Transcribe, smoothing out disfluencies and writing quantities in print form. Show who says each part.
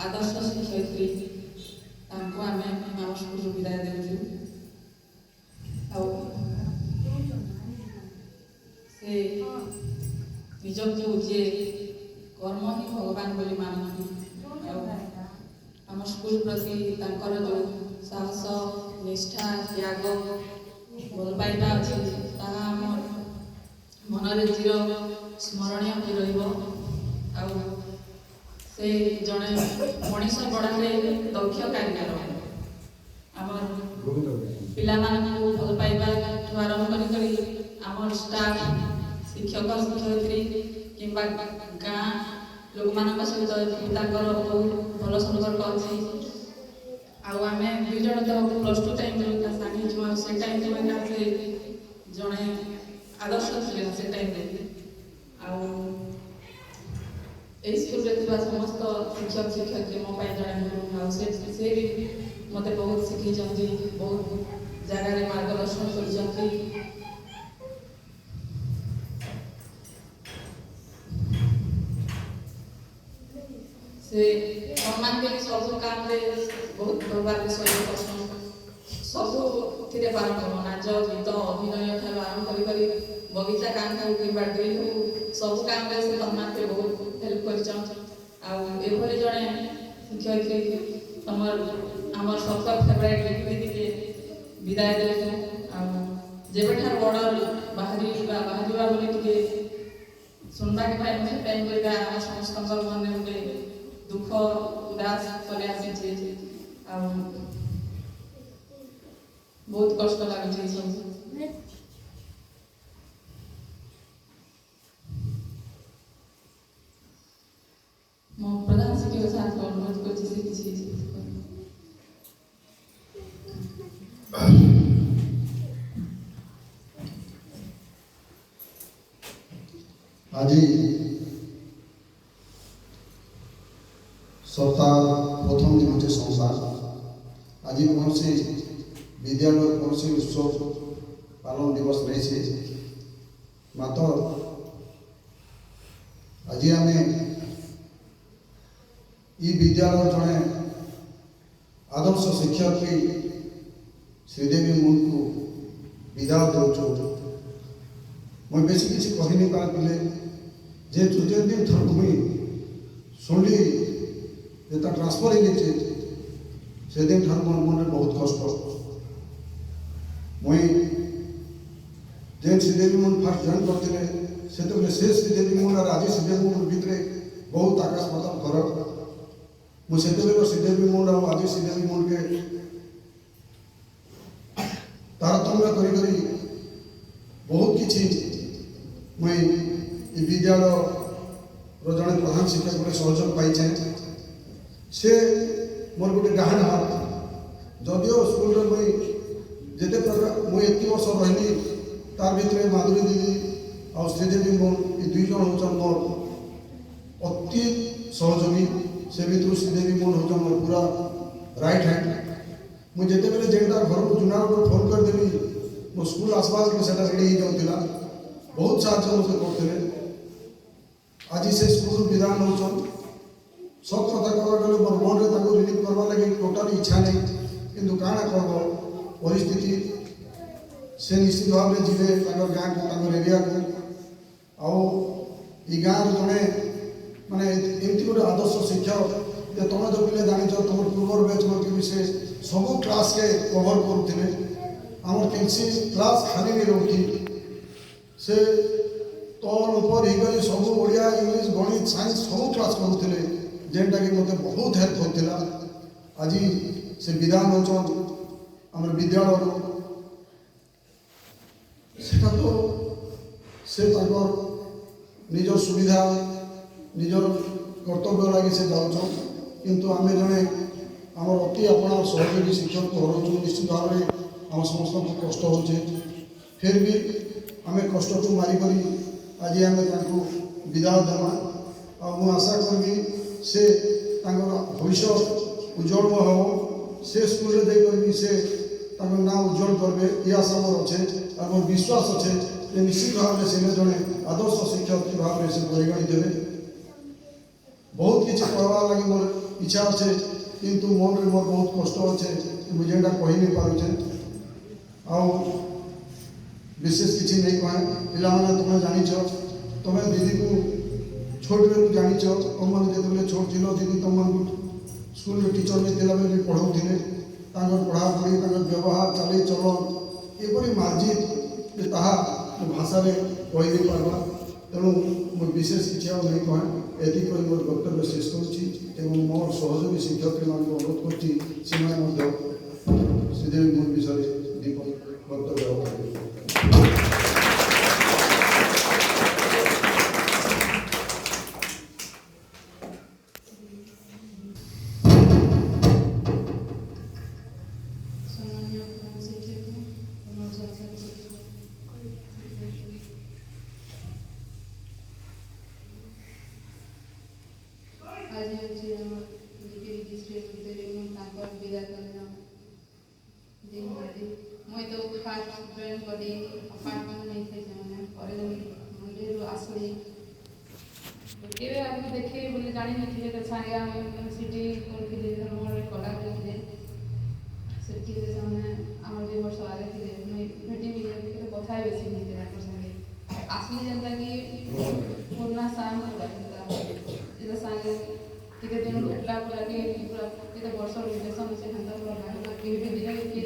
Speaker 1: आदर्श शिक्षयित्री आम आम स्कूल विदाय देचु से निजक जे कर्म ही भगवान बोली मानती आम स्कूल प्रति जो साहस निष्ठा त्याग भल पाइबा अच्छे मनरे चिर स्मरणीय हो रही से जड़े मनीष गढ़े दक्ष कारीगर आमर पिला भल पाइबा आरंभ कर स्टाफ शिक्षक शिक्षयित्री किंबा गाँ लोक मान सहित बहुत भल संपर्क अच्छी आम दुई जन तो प्लस टू टाइम सानी से टाइम से जड़े आदर्श थे से टाइम स्कूल समस्त शिक्षक शिक्षयित्री मो जड़े से भी मत बहुत शिखी बहुत जगह मार्गदर्शन कर सम्मान के सब काम बहुत भरवार सब पारंभ नाच गीत अभिनय ठार आरंभ कर बगीचा काम हो कि ड्रिल हो सब काम से सम्मान के बहुत हेल्प कर जड़े शिक्षयित्री तुम आम सब फेवरेट दीदी के विदाय दे जेबे ठार बॉर्डर बाहर बोली सुनवा टाइम समस्त मन गोटे दुख उदास चले आसी बहुत कष्ट लगे सब मो प्रधान शिक्षक साथ अनुरोध कर
Speaker 2: आज सप्ताह प्रथम दिन हूँ सोमवार आज कौन सी विद्यालय कौन सी उत्सव पालन दिवस नहीं मात्र आज आम ये विद्यालय जड़े आदर्श शिक्षयित्री श्रीदेवी मुन को विदाय दौचु मैं बेस किसी कही नहीं पारे जेहेतु जे दिन थर मुई शुणली जो ट्रांसफर हो से दिन ठार मोर मन बहुत कष्ट मुई जेन श्रीदेवी मुन फास्ट जॉइन करते से श्रीदेवी मुन और आज श्रीदेवी मुन भितर बहुत आकाश पाताल फरक मुझे श्रीदेवी मुन और आज श्रीदेवी मुन के तारतम्य करी बहुत किसी मुई विद्यालय जड़े प्रधान शिक्षक गोटे सहयोग पाइछे से मोर गोटे गाहन हाथ जदिओ स्कूल मुई जिते प्रकार मुई एत वर्ष रही तार भितर माधुरी दीदी और श्रीदेवी मोन ये दुई जन हूँ मोर अति सहयोगी से भितर श्रीदेवी मोन हूँ मोर पूरा राइट हैंड मुझे बेले जेनटा घर को जुनागढ़ फोन करदेवी मो स्कूल आसपास से रेडी हो जाऊला बहुत साहय मत करते आज से स्कूल विधान हो सब कथा कह गले मोर मन में रिलीफ करवा लगे टोटाली इच्छा नहीं किंतु काଣା कर परिस्थिति से निश्चित भाव में जीवे गाँ को एरिया को आई गाँव जड़े माने एमती गोटे आदर्श शिक्षक जे तुम जो पिले जान तुम पूर्व बैच में से सब क्लास के कवर करुले आम कैसी क्लास खाली नहीं रोकती से तल ऊपर ही सब ओडिया इंग्लिश गणित साइंस सब क्लास करुले जेनटा कि मत बहुत हेल्प होता आज से विधान हो आम विद्यालय तो से निज सुविधा निजर कर्तव्य लगे से जाऊँ किंतु आम जड़े आम अति अपना सहयोगी शिक्षक को हरचु निश्चित भाव में आम समस्त को कष्ट हो फिर भी आम कष्ट को मारिक आज आम विदाय देमा आ आशा करी से भविष्य उज्जवल हम से स्कूल से ना उज्जवल करेंगे ये आशा मोर अच्छे और मोर विश्वास अच्छे निश्चित भाव में से जड़े आदर्श शिक्षक भाव में से परिगणित देवे बहुत किसी कहवार लगे मोर इच्छा अच्छे किंतु मन रे मोर बहुत कष्ट अच्छे मुझे जेनटा कही नहीं पारुचे आउ विशेष किसी नहीं कहे पिला तुम्हें जानिच तुम्हें दीदी को छोट बेलू जानिच तुमने जो छोट थी दीदी तुम स्कूल में टीचर भी थिला बेले भी पढ़ाऊे पढ़ापढ़ी व्यवहार चाली चलन एपरी मार्जित जे ताहा भाषा में कही नहीं पार्बा तेणु मोर विशेष किसी नहीं कहे एति मोर वक्तव्य शेष कर मोर सहयोगी शिक्षक अनुरोध कर श्रीदेवी मोर विषय वक्तव्य
Speaker 3: आज हूँ जीपी डिस्ट्रिक्ट विदा करना दिन मुई तो फास्ट जॉइन करी अपार्टमेंट नहीं थे मंडे आसली केवे आगे देखे बोले जानी नहीं थे सारे सिटी कला करते से आम जो वर्ष आगे थे भेटी मिले कथा बेसी नहीं थे संगे आसली जनता कि पुराना साम इधर संगे कितने दिन भेटला पूरा कि पूरा कितने वर्ष रिलेशन से हंता पूरा बाहर के भी दिया कि